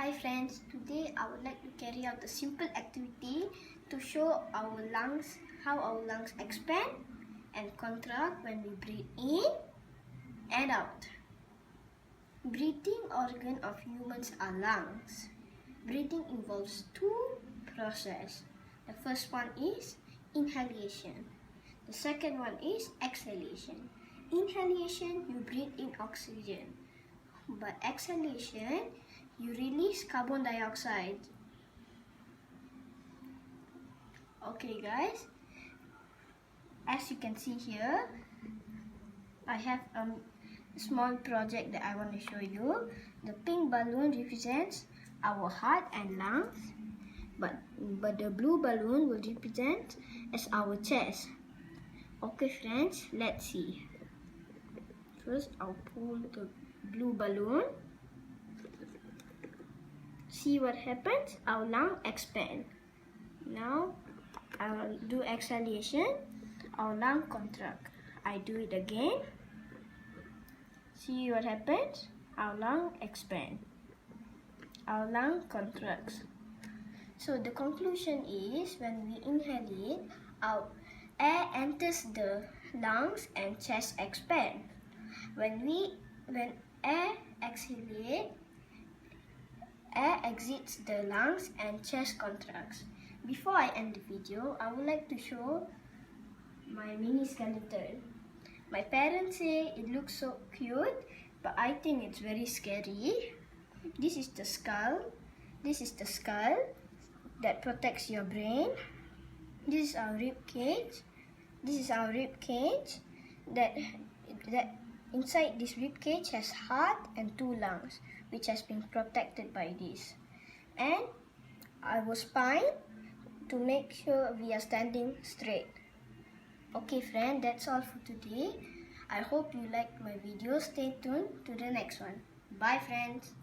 Hi friends, today I would like to carry out a simple activity to show our lungs, how our lungs expand and contract when we breathe in and out. Breathing organ of humans are lungs. Breathing involves two processes. The first one is inhalation. The second one is exhalation. Inhalation, you breathe in oxygen. But exhalation, you release carbon dioxide. Okay guys, as you can see here, I have a small project that I want to show you. The pink balloon represents our heart and lungs, but the blue balloon will represent as our chest. Okay friends, let's see. First, I'll pull the blue balloon. See what happens? Our lung expand. Now, I'll do exhalation. Our lung contract. I do it again. See what happens? Our lung expand. Our lung contracts. So the conclusion is, when we inhale, our air enters the lungs and chest expand. When air exhales, air exits the lungs and chest contracts. Before I end the video, I would like to show my mini skeleton. My parents say it looks so cute, but I think it's very scary. This is the skull. This is the skull that protects your brain. This is our rib cage. This is our rib cage. That inside this rib cage has heart and two lungs, which has been protected by this. And our spine to make sure we are standing straight. Okay friend, that's all for today. I hope you liked my video. Stay tuned to the next one. Bye friends.